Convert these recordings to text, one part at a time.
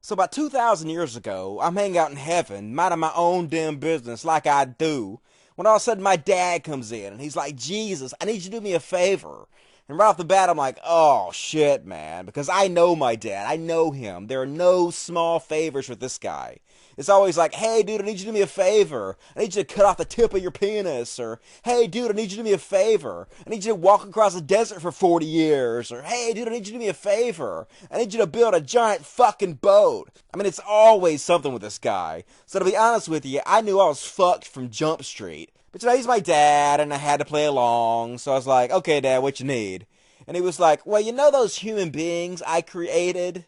So about 2,000 years ago, I'm hanging out in heaven, minding my own damn business like I do, when all of a sudden my dad comes in and he's like, Jesus, I need you to do me a favor. And right off the bat, I'm like, oh shit, man, because I know my dad. I know him. There are no small favors with this guy. It's always like, hey, dude, I need you to do me a favor. I need you to cut off the tip of your penis. Or, hey, dude, I need you to do me a favor. I need you to walk across the desert for 40 years. Or, hey, dude, I need you to do me a favor. I need you to build a giant fucking boat. I mean, it's always something with this guy. So to be honest with you, I knew I was fucked from Jump Street. But you know, he's my dad, and I had to play along. So I was like, okay, Dad, what you need? And he was like, well, you know those human beings I created?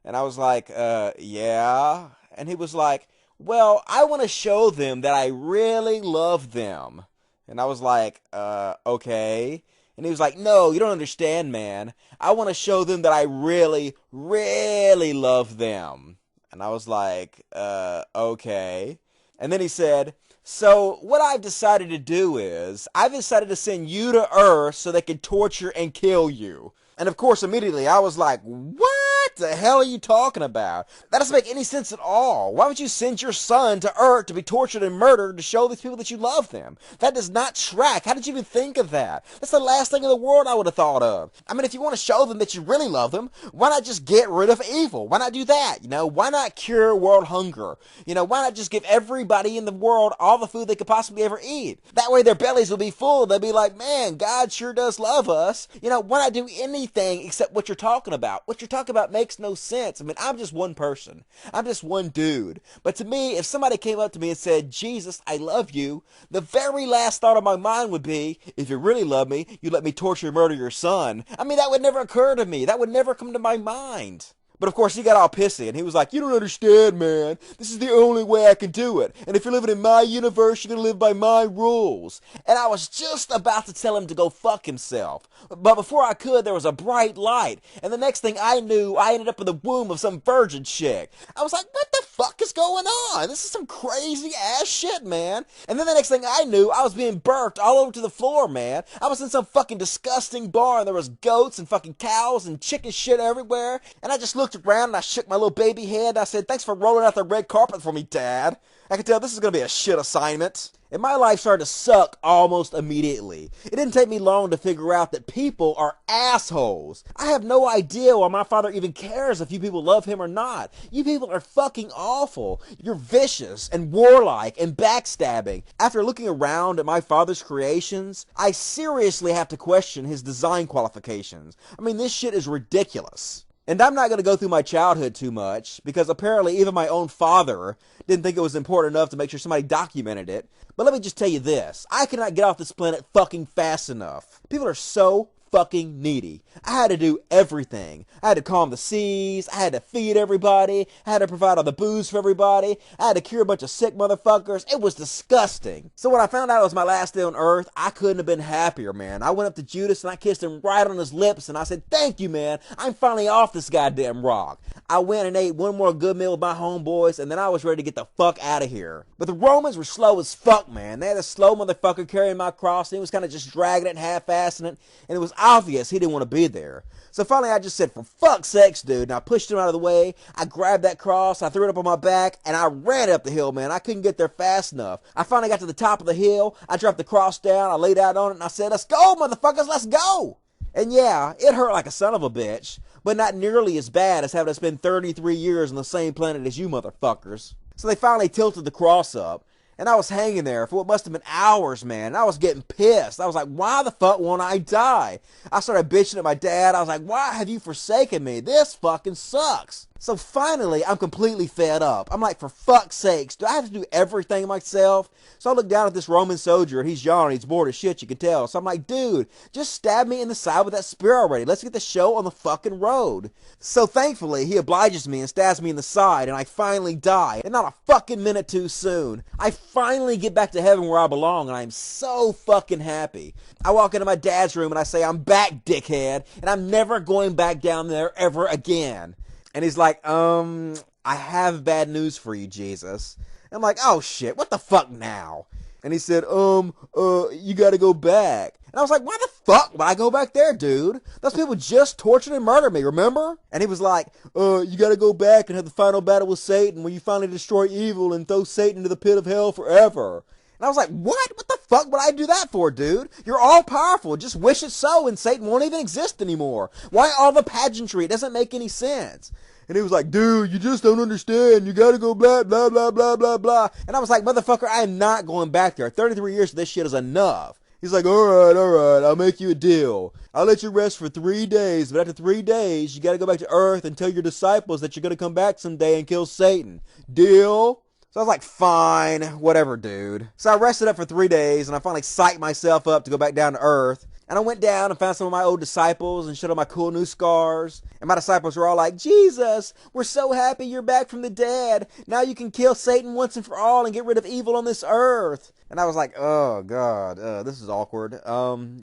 And I was like, yeah. And he was like, well, I want to show them that I really love them. And I was like, okay. And he was like, no, you don't understand, man. I want to show them that I really, really love them. And I was like, okay. And then he said, so what I've decided to do is, I've decided to send you to Earth so they can torture and kill you. And of course, immediately I was like, what the hell are you talking about? That doesn't make any sense at all. Why would you send your son to Earth to be tortured and murdered to show these people that you love them? That does not track. How did you even think of that? That's the last thing in the world I would have thought of. I mean, if you want to show them that you really love them, why not just get rid of evil? Why not do that? You know, why not cure world hunger? You know, why not just give everybody in the world all the food they could possibly ever eat? That way their bellies will be full. They'll be like, man, God sure does love us. You know, why not do anything except what you're talking about? What you're talking about makes no sense. I mean, I'm just one person. I'm just one dude. But to me, if somebody came up to me and said, Jesus, I love you, the very last thought of my mind would be, if you really love me, you let me torture and murder your son. I mean, that would never occur to me. That would never come to my mind. But of course, he got all pissy, and he was like, you don't understand, man. This is the only way I can do it. And if you're living in my universe, you're going to live by my rules. And I was just about to tell him to go fuck himself. But before I could, there was a bright light. And the next thing I knew, I ended up in the womb of some virgin chick. I was like, what the fuck is going on? This is some crazy ass shit, man. And then the next thing I knew, I was being burped all over to the floor, man. I was in some fucking disgusting bar, and there was goats and fucking cows and chicken shit everywhere. And I just looked around and I shook my little baby head and I said, thanks for rolling out the red carpet for me, Dad. I can tell this is going to be a shit assignment. And my life started to suck almost immediately. It didn't take me long to figure out that people are assholes. I have no idea why my father even cares if you people love him or not. You people are fucking awful. You're vicious and warlike and backstabbing. After looking around at my father's creations, I seriously have to question his design qualifications. I mean, this shit is ridiculous. And I'm not going to go through my childhood too much, because apparently even my own father didn't think it was important enough to make sure somebody documented it. But let me just tell you this. I cannot get off this planet fucking fast enough. People are so fucking needy. I had to do everything. I had to calm the seas. I had to feed everybody. I had to provide all the booze for everybody. I had to cure a bunch of sick motherfuckers. It was disgusting. So when I found out it was my last day on Earth, I couldn't have been happier, man. I went up to Judas and I kissed him right on his lips and I said, thank you, man. I'm finally off this goddamn rock. I went and ate one more good meal with my homeboys and then I was ready to get the fuck out of here. But the Romans were slow as fuck, man. They had a slow motherfucker carrying my cross and he was kind of just dragging it and half-assing it, and it was obvious he didn't want to be there. So finally I just said, for fuck's sakes, dude, and I pushed him out of the way. I grabbed that cross, I threw it up on my back, and I ran up the hill, man. I couldn't get there fast enough. I finally got to the top of the hill, I dropped the cross down, I laid out on it, and I said, let's go, motherfuckers, let's go! And yeah, it hurt like a son of a bitch, but not nearly as bad as having to spend 33 years on the same planet as you motherfuckers. So they finally tilted the cross up, and I was hanging there for what must have been hours, man. And I was getting pissed. I was like, why the fuck won't I die? I started bitching at my dad. I was like, why have you forsaken me? This fucking sucks. So finally, I'm completely fed up. I'm like, for fuck's sakes, do I have to do everything myself? So I look down at this Roman soldier, and he's yawning. He's bored as shit, you can tell. So I'm like, dude, just stab me in the side with that spear already. Let's get the show on the fucking road. So thankfully, he obliges me and stabs me in the side, and I finally die. And not a fucking minute too soon. I finally get back to heaven where I belong, and I'm so fucking happy. I walk into my dad's room, and I say, I'm back, dickhead, and I'm never going back down there ever again. And he's like, I have bad news for you, Jesus. And I'm like, oh shit, what the fuck now? And he said, you gotta go back. And I was like, why the fuck would I go back there, dude? Those people just tortured and murdered me, remember? And he was like, you gotta go back and have the final battle with Satan when you finally destroy evil and throw Satan into the pit of hell forever. And I was like, what? What the fuck would I do that for, dude? You're all powerful. Just wish it so and Satan won't even exist anymore. Why all the pageantry? It doesn't make any sense. And he was like, dude, you just don't understand. You gotta go blah, blah, blah, blah, blah, blah. And I was like, motherfucker, I am not going back there. 33 years of this shit is enough. He's like, all right, I'll make you a deal. I'll let you rest for 3 days, but after 3 days, you gotta go back to Earth and tell your disciples that you're gonna come back someday and kill Satan. Deal? So I was like, fine, whatever, dude. So I rested up for 3 days, and I finally psyched myself up to go back down to Earth. And I went down and found some of my old disciples and showed them my cool new scars. And my disciples were all like, Jesus, we're so happy you're back from the dead. Now you can kill Satan once and for all and get rid of evil on this earth. And I was like, oh, God, this is awkward.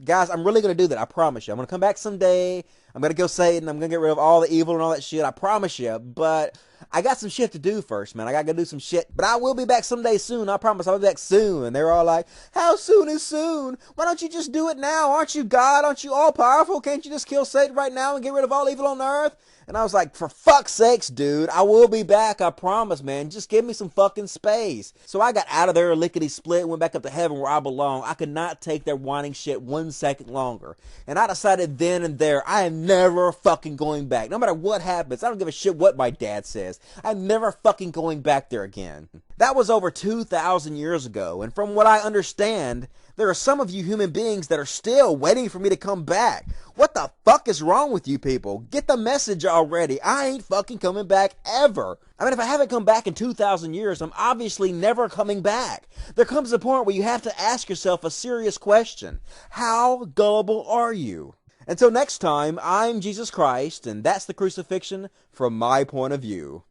Guys, I'm really going to do that. I promise you. I'm going to come back someday. I'm going to kill Satan. I'm going to get rid of all the evil and all that shit. I promise you. But I got some shit to do first, man. I got to go do some shit. But I will be back someday soon. I promise I'll be back soon. And they were all like, how soon is soon? Why don't you just do it now? Aren't you God? Aren't you all powerful? Can't you just kill Satan right now and get rid of all evil on earth? And I was like, for fuck's sakes, dude, I will be back, I promise, man. Just give me some fucking space. So I got out of there, lickety-split, went back up to heaven where I belong. I could not take their whining shit 1 second longer. And I decided then and there, I am never fucking going back. No matter what happens, I don't give a shit what my dad says. I'm never fucking going back there again. That was over 2,000 years ago, and from what I understand, there are some of you human beings that are still waiting for me to come back. What the fuck is wrong with you people? Get the message already. I ain't fucking coming back ever. I mean, if I haven't come back in 2,000 years, I'm obviously never coming back. There comes a point where you have to ask yourself a serious question. How gullible are you? Until next time, I'm Jesus Christ, and that's the crucifixion from my point of view.